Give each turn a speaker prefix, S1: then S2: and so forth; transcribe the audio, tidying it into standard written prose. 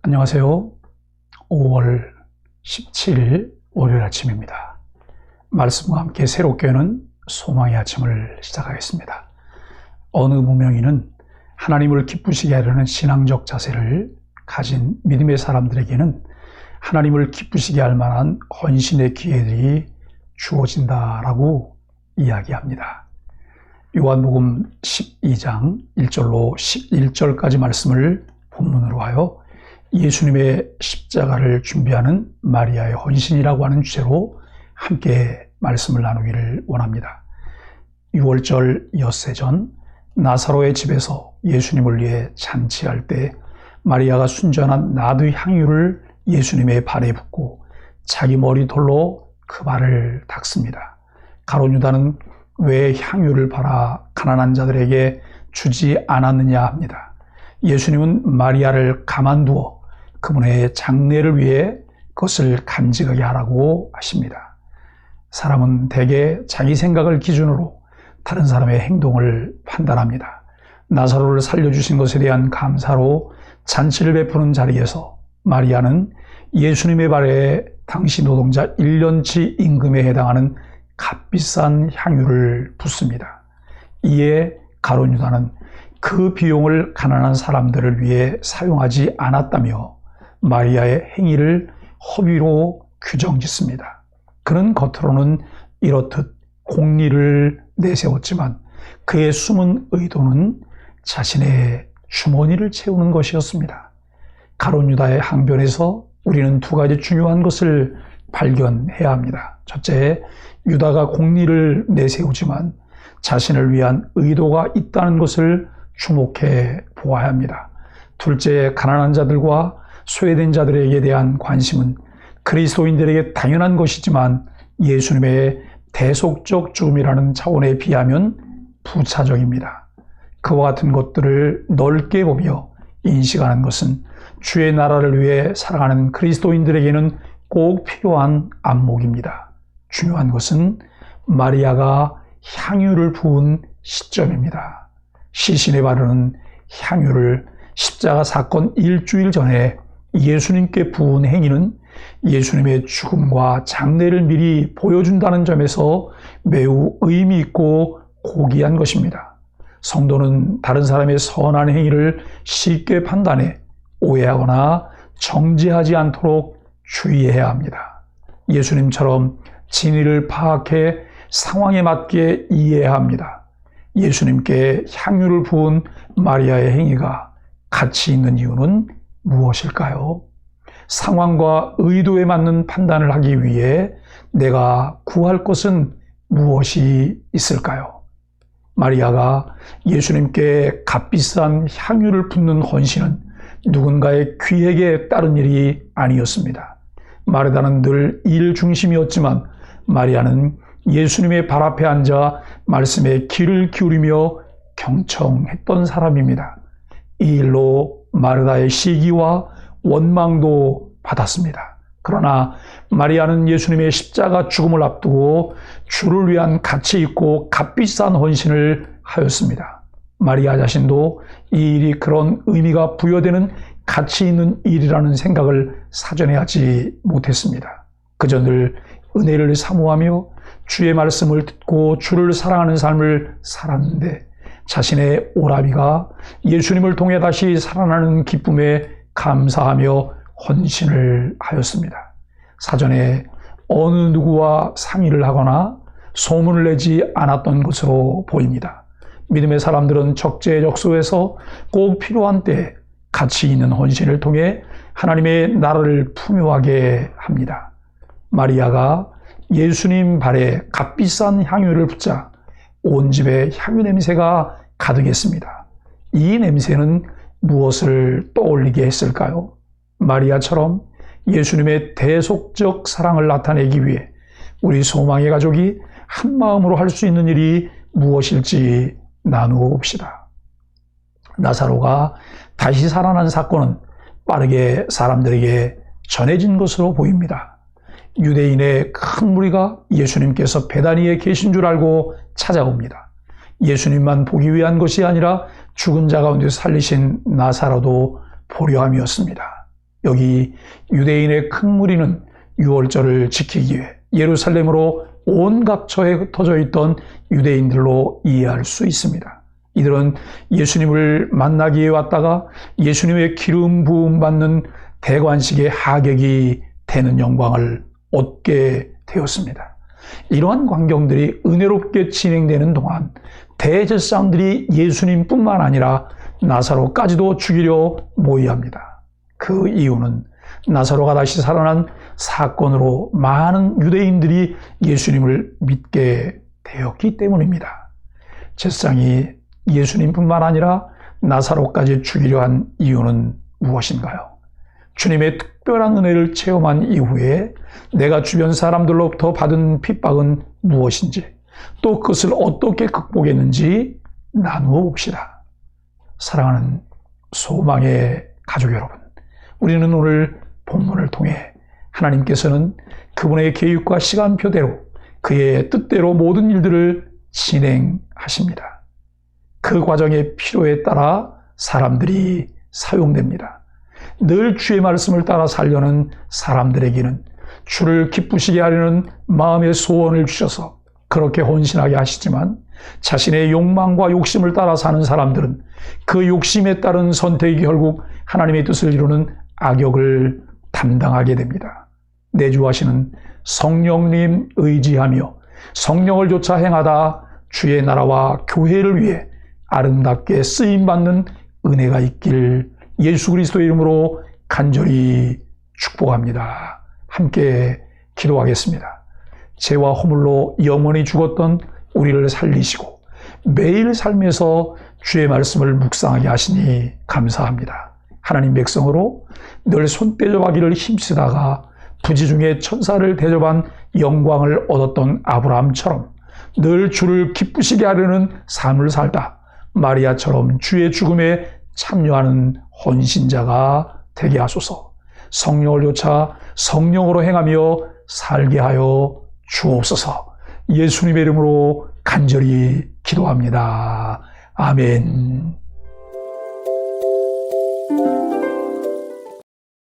S1: 안녕하세요. 5월 17일 월요일 아침입니다. 말씀과 함께 새롭게 여는 소망의 아침을 시작하겠습니다. 어느 무명인은 하나님을 기쁘시게 하려는 신앙적 자세를 가진 믿음의 사람들에게는 하나님을 기쁘시게 할 만한 헌신의 기회들이 주어진다라고 이야기합니다. 요한복음 12장 1절로 11절까지 말씀을 본문으로 하여 예수님의 십자가를 준비하는 마리아의 헌신이라고 하는 주제로 함께 말씀을 나누기를 원합니다. 6월절 엿새 전 나사로의 집에서 예수님을 위해 잔치할 때 마리아가 순전한 나드 향유를 예수님의 발에 붓고 자기 머리털로 그 발을 닦습니다. 가룟 유다는 왜 향유를 팔아 가난한 자들에게 주지 않았느냐 합니다. 예수님은 마리아를 가만두어 그분의 장례를 위해 그것을 간직하게 하라고 하십니다. 사람은 대개 자기 생각을 기준으로 다른 사람의 행동을 판단합니다. 나사로를 살려주신 것에 대한 감사로 잔치를 베푸는 자리에서 마리아는 예수님의 발에 당시 노동자 1년치 임금에 해당하는 값비싼 향유를 붓습니다. 이에 가룟 유다는 그 비용을 가난한 사람들을 위해 사용하지 않았다며 마리아의 행위를 허위로 규정짓습니다. 그는 겉으로는 이렇듯 공리를 내세웠지만 그의 숨은 의도는 자신의 주머니를 채우는 것이었습니다. 가룟 유다의 항변에서 우리는 두 가지 중요한 것을 발견해야 합니다. 첫째, 유다가 공리를 내세우지만 자신을 위한 의도가 있다는 것을 주목해 보아야 합니다. 둘째, 가난한 자들과 소외된 자들에게 대한 관심은 그리스도인들에게 당연한 것이지만 예수님의 대속적 죽음이라는 차원에 비하면 부차적입니다. 그와 같은 것들을 넓게 보며 인식하는 것은 주의 나라를 위해 살아가는 그리스도인들에게는 꼭 필요한 안목입니다. 중요한 것은 마리아가 향유를 부은 시점입니다. 시신에 바르는 향유를 십자가 사건 일주일 전에 예수님께 부은 행위는 예수님의 죽음과 장례를 미리 보여준다는 점에서 매우 의미 있고 고귀한 것입니다. 성도는 다른 사람의 선한 행위를 쉽게 판단해 오해하거나 정죄하지 않도록 주의해야 합니다. 예수님처럼 진리를 파악해 상황에 맞게 이해해야 합니다. 예수님께 향유를 부은 마리아의 행위가 가치 있는 이유는 무엇일까요? 상황과 의도에 맞는 판단을 하기 위해 내가 구할 것은 무엇이 있을까요? 마리아가 예수님께 값비싼 향유를 붓는 헌신은 누군가의 귀에게 따른 일이 아니었습니다. 마르다는 늘 일 중심이었지만 마리아는 예수님의 발 앞에 앉아 말씀에 귀를 기울이며 경청했던 사람입니다. 이 일로 마르다의 시기와 원망도 받았습니다. 그러나 마리아는 예수님의 십자가 죽음을 앞두고 주를 위한 가치 있고 값비싼 헌신을 하였습니다. 마리아 자신도 이 일이 그런 의미가 부여되는 가치 있는 일이라는 생각을 사전에 하지 못했습니다. 그저 늘 은혜를 사모하며 주의 말씀을 듣고 주를 사랑하는 삶을 살았는데 자신의 오라비가 예수님을 통해 다시 살아나는 기쁨에 감사하며 헌신을 하였습니다. 사전에 어느 누구와 상의를 하거나 소문을 내지 않았던 것으로 보입니다. 믿음의 사람들은 적재적소에서 꼭 필요한 때 가치 있는 헌신을 통해 하나님의 나라를 풍요하게 합니다. 마리아가 예수님 발에 값비싼 향유를 붓자 온 집에 향유 냄새가 가득했습니다. 이 냄새는 무엇을 떠올리게 했을까요? 마리아처럼 예수님의 대속적 사랑을 나타내기 위해 우리 소망의 가족이 한 마음으로 할 수 있는 일이 무엇일지 나누어 봅시다. 나사로가 다시 살아난 사건은 빠르게 사람들에게 전해진 것으로 보입니다. 유대인의 큰 무리가 예수님께서 베다니에 계신 줄 알고 찾아옵니다. 예수님만 보기 위한 것이 아니라 죽은 자 가운데 살리신 나사로도 보려함이었습니다. 여기 유대인의 큰 무리는 유월절을 지키기 위해 예루살렘으로 온 각처에 흩어져 있던 유대인들로 이해할 수 있습니다. 이들은 예수님을 만나기 위해 왔다가 예수님의 기름 부음 받는 대관식의 하객이 되는 영광을 얻게 되었습니다. 이러한 광경들이 은혜롭게 진행되는 동안 대제사장들이 예수님뿐만 아니라 나사로까지도 죽이려 모의합니다. 그 이유는 나사로가 다시 살아난 사건으로 많은 유대인들이 예수님을 믿게 되었기 때문입니다. 제사장이 예수님뿐만 아니라 나사로까지 죽이려 한 이유는 무엇인가요? 주님의 특별한 은혜를 체험한 이후에 내가 주변 사람들로부터 받은 핍박은 무엇인지, 또 그것을 어떻게 극복했는지 나누어 봅시다. 사랑하는 소망의 가족 여러분, 우리는 오늘 본문을 통해 하나님께서는 그분의 계획과 시간표대로 그의 뜻대로 모든 일들을 진행하십니다. 그 과정의 필요에 따라 사람들이 사용됩니다. 늘 주의 말씀을 따라 살려는 사람들에게는 주를 기쁘시게 하려는 마음의 소원을 주셔서 그렇게 헌신하게 하시지만, 자신의 욕망과 욕심을 따라 사는 사람들은 그 욕심에 따른 선택이 결국 하나님의 뜻을 이루는 악역을 담당하게 됩니다. 내주하시는 성령님 의지하며 성령을 좇아 행하다 주의 나라와 교회를 위해 아름답게 쓰임받는 은혜가 있길 예수 그리스도의 이름으로 간절히 축복합니다. 함께 기도하겠습니다. 죄와 허물로 영원히 죽었던 우리를 살리시고 매일 삶에서 주의 말씀을 묵상하게 하시니 감사합니다. 하나님 백성으로 늘 손대접하기를 힘쓰다가 부지 중에 천사를 대접한 영광을 얻었던 아브라함처럼 늘 주를 기쁘시게 하려는 삶을 살다 마리아처럼 주의 죽음에 참여하는 헌신자가 되게 하소서. 성령을 좇아 성령으로 행하며 살게 하여 주옵소서. 예수님의 이름으로 간절히 기도합니다. 아멘.